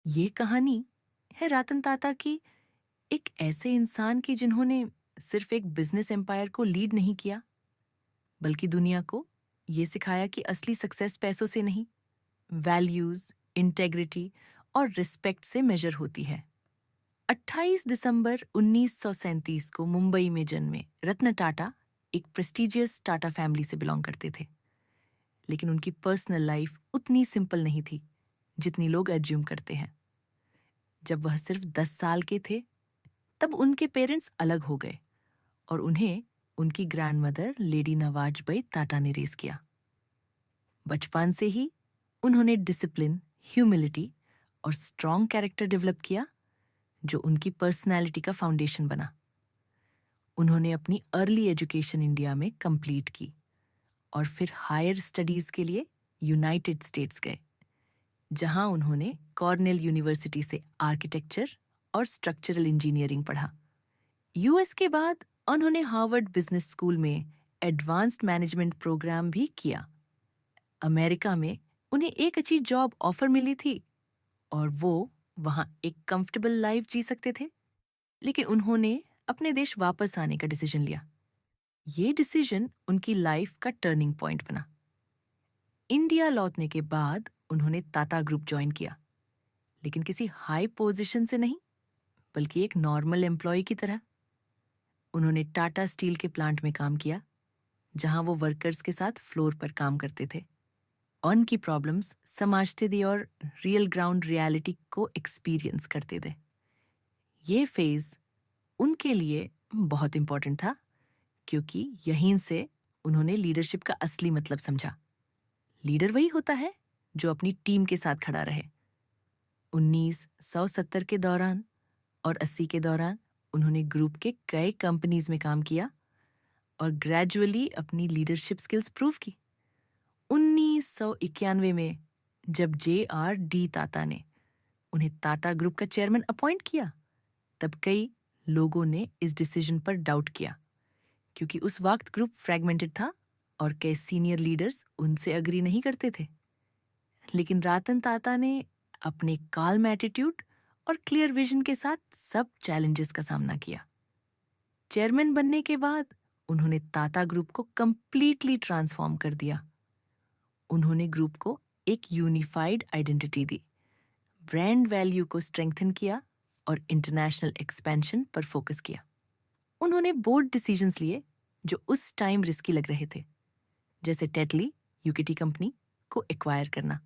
ये कहानी है रतन टाटा की, एक ऐसे इंसान की जिन्होंने सिर्फ एक बिजनेस एम्पायर को लीड नहीं किया, बल्कि दुनिया को ये सिखाया कि असली सक्सेस पैसों से नहीं, वैल्यूज, इंटेग्रिटी और रिस्पेक्ट से मेजर होती है। 28 दिसंबर 1937 को मुंबई में जन्मे रत्न टाटा एक प्रेस्टिजियस टाटा फैमिली से बिलोंग करते थे। लेकिन उनकी पर्सनल लाइफ उतनी सिंपल नहीं थी जितनी लोग एज्यूम करते हैं। जब वह सिर्फ 10 साल के थे, तब उनके पेरेंट्स अलग हो गए और उन्हें उनकी ग्रैंडमदर लेडी नवाजबाई टाटा ने रेस किया। बचपन से ही उन्होंने डिसिप्लिन, ह्यूमिलिटी और स्ट्रॉन्ग कैरेक्टर डेवलप किया, जो उनकी पर्सनैलिटी का फाउंडेशन बना। उन्होंने अपनी अर्ली एजुकेशन इंडिया में कंप्लीट की और फिर हायर स्टडीज के लिए यूनाइटेड स्टेट्स गए, जहां उन्होंने कॉर्नेल यूनिवर्सिटी से आर्किटेक्चर और स्ट्रक्चरल इंजीनियरिंग पढ़ा। यूएस के बाद उन्होंने हार्वर्ड बिजनेस स्कूल में एडवांस्ड मैनेजमेंट प्रोग्राम भी किया। अमेरिका में उन्हें एक अच्छी जॉब ऑफर मिली थी और वो वहां एक कंफर्टेबल लाइफ जी सकते थे, लेकिन उन्होंने अपने देश वापस आने का डिसीजन लिया। ये डिसीजन उनकी लाइफ का टर्निंग पॉइंट बना। इंडिया लौटने के बाद उन्होंने टाटा ग्रुप ज्वाइन किया, लेकिन किसी हाई पोजीशन से नहीं, बल्कि एक नॉर्मल एम्प्लॉय की तरह। उन्होंने टाटा स्टील के प्लांट में काम किया, जहां वो वर्कर्स के साथ फ्लोर पर काम करते थे, उनकी प्रॉब्लम्स समझते थे और रियल ग्राउंड रियलिटी को एक्सपीरियंस करते थे। ये फेज उनके लिए बहुत इंपॉर्टेंट था, क्योंकि यहीं से उन्होंने लीडरशिप का असली मतलब समझा। लीडर वही होता है जो अपनी टीम के साथ खड़ा रहे। 1970 के दौरान और 80 के दौरान उन्होंने ग्रुप के कई कंपनीज में काम किया और ग्रेजुअली अपनी लीडरशिप स्किल्स प्रूव की। 1991 में जब जे.आर.डी. टाटा ने उन्हें टाटा ग्रुप का चेयरमैन अपॉइंट किया, तब कई लोगों ने इस डिसीजन पर डाउट किया, क्योंकि उस वक्त ग्रुप फ्रेगमेंटेड था और कई सीनियर लीडर्स उनसे अग्री नहीं करते थे। लेकिन रतन टाटा ने अपने काल्म एटीट्यूड और क्लियर विजन के साथ सब चैलेंजेस का सामना किया। चेयरमैन बनने के बाद उन्होंने टाटा ग्रुप को कंप्लीटली ट्रांसफॉर्म कर दिया। उन्होंने ग्रुप को एक यूनिफाइड आइडेंटिटी दी, ब्रांड वैल्यू को स्ट्रेंथन किया और इंटरनेशनल एक्सपेंशन पर फोकस किया। उन्होंने बोल्ड डिसीजंस लिए जो उस टाइम रिस्की लग रहे थे, जैसे टेटली यूकेटी कंपनी को एक्वायर करना,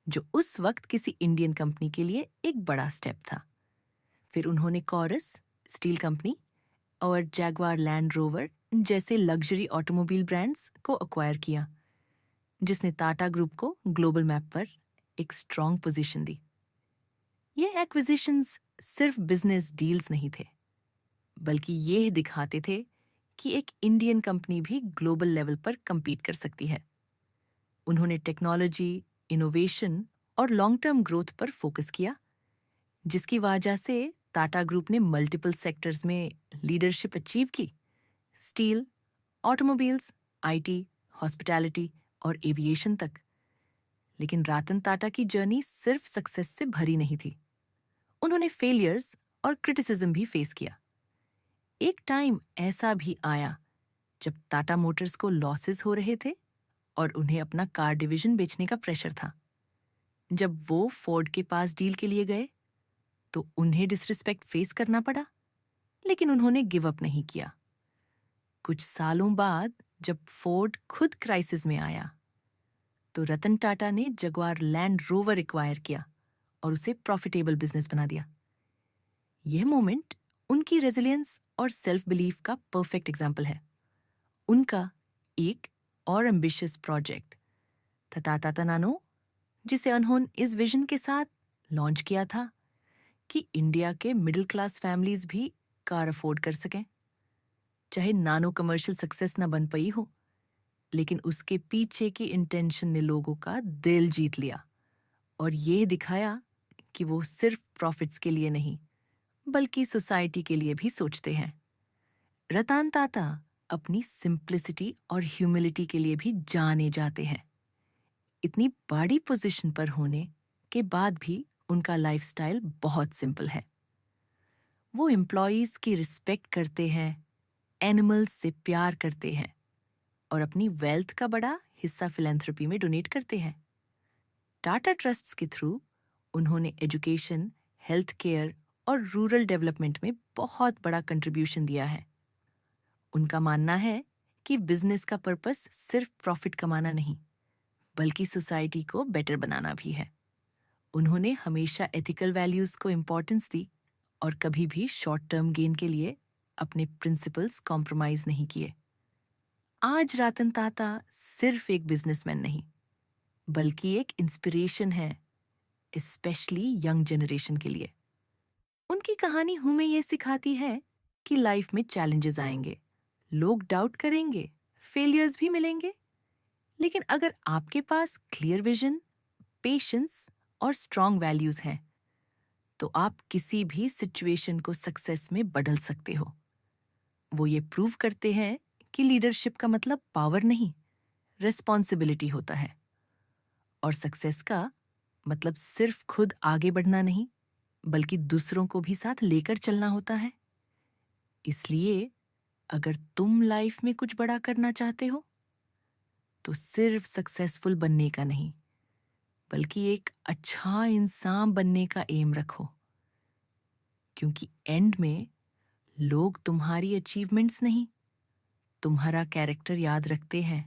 जो उस वक्त किसी इंडियन कंपनी के लिए एक बड़ा स्टेप था। फिर उन्होंने कॉरस स्टील कंपनी और जैगवार लैंड रोवर जैसे लग्जरी ऑटोमोबाइल ब्रांड्स को एक्वायर किया, जिसने टाटा ग्रुप को ग्लोबल मैप पर एक स्ट्रॉन्ग पोजीशन दी। ये एक्विजिशंस सिर्फ बिजनेस डील्स नहीं थे, बल्कि ये दिखाते थे कि एक इंडियन कंपनी भी ग्लोबल लेवल पर compete कर सकती है। उन्होंने टेक्नोलॉजी, इनोवेशन और लॉन्ग टर्म ग्रोथ पर फोकस किया, जिसकी वजह से टाटा ग्रुप ने मल्टीपल सेक्टर्स में लीडरशिप अचीव की। स्टील, ऑटोमोबाइल्स, आईटी, हॉस्पिटैलिटी और एविएशन तक। लेकिन रतन टाटा की जर्नी सिर्फ सक्सेस से भरी नहीं थी। उन्होंने फेलियर्स और क्रिटिसिज्म भी फेस किया। एक टाइम ऐसा भी आया जब टाटा मोटर्स को लॉसेस हो रहे थे और उन्हें अपना कार डिवीजन बेचने का प्रेशर था। जब वो फोर्ड के पास डील के लिए गए, तो उन्हें डिसरिस्पेक्ट फेस करना पड़ा, लेकिन उन्होंने गिव अप नहीं किया। कुछ सालों बाद जब फोर्ड खुद क्राइसिस में आया, तो रतन टाटा ने जगुआर लैंड रोवर एक्वायर किया और उसे प्रॉफिटेबल बिजनेस बना दिया। यह मोमेंट उनकी रेजिलियंस और सेल्फ बिलीफ का परफेक्ट एग्जाम्पल है। उनका एक और एम्बिशियस प्रोजेक्ट था टाटा तनानो, जिसे उन्होंने इस विजन के साथ लॉन्च किया था कि इंडिया के मिडिल क्लास फैमिलीज भी कार अफोर्ड कर सकें। चाहे नानो कमर्शियल सक्सेस ना बन पाई हो, लेकिन उसके पीछे की इंटेंशन ने लोगों का दिल जीत लिया और ये दिखाया कि वो सिर्फ प्रॉफिट्स के लिए नहीं, बल्कि सोसाइटी के लिए भी सोचते हैं। रतन टाटा अपनी सिंप्लिसिटी और ह्यूमिलिटी के लिए भी जाने जाते हैं। इतनी बड़ी पोजीशन पर होने के बाद भी उनका लाइफस्टाइल बहुत सिंपल है। वो एम्प्लॉयज की रिस्पेक्ट करते हैं, एनिमल्स से प्यार करते हैं और अपनी वेल्थ का बड़ा हिस्सा फिलैंथ्रोपी में डोनेट करते हैं। टाटा ट्रस्ट्स के थ्रू उन्होंने एजुकेशन, हेल्थ केयर और रूरल डेवलपमेंट में बहुत बड़ा कंट्रीब्यूशन दिया है। उनका मानना है कि बिजनेस का पर्पस सिर्फ प्रॉफिट कमाना नहीं, बल्कि सोसाइटी को बेटर बनाना भी है। उन्होंने हमेशा एथिकल वैल्यूज को इम्पोर्टेंस दी और कभी भी शॉर्ट टर्म गेन के लिए अपने प्रिंसिपल्स कॉम्प्रोमाइज नहीं किए। आज रतन टाटा सिर्फ एक बिजनेसमैन नहीं, बल्कि एक इंस्पिरेशन है, स्पेशली यंग जनरेशन के लिए। उनकी कहानी हमें ये सिखाती है कि लाइफ में चैलेंजेस आएंगे, लोग डाउट करेंगे, फेलियर्स भी मिलेंगे, लेकिन अगर आपके पास क्लियर विजन, पेशेंस और स्ट्रॉन्ग वैल्यूज हैं, तो आप किसी भी सिचुएशन को सक्सेस में बदल सकते हो। वो ये प्रूव करते हैं कि लीडरशिप का मतलब पावर नहीं, रिस्पॉन्सिबिलिटी होता है, और सक्सेस का मतलब सिर्फ खुद आगे बढ़ना नहीं, बल्कि दूसरों को भी साथ लेकर चलना होता है। इसलिए अगर तुम लाइफ में कुछ बड़ा करना चाहते हो, तो सिर्फ सक्सेसफुल बनने का नहीं, बल्कि एक अच्छा इंसान बनने का एम रखो, क्योंकि एंड में लोग तुम्हारी अचीवमेंट्स नहीं, तुम्हारा कैरेक्टर याद रखते हैं।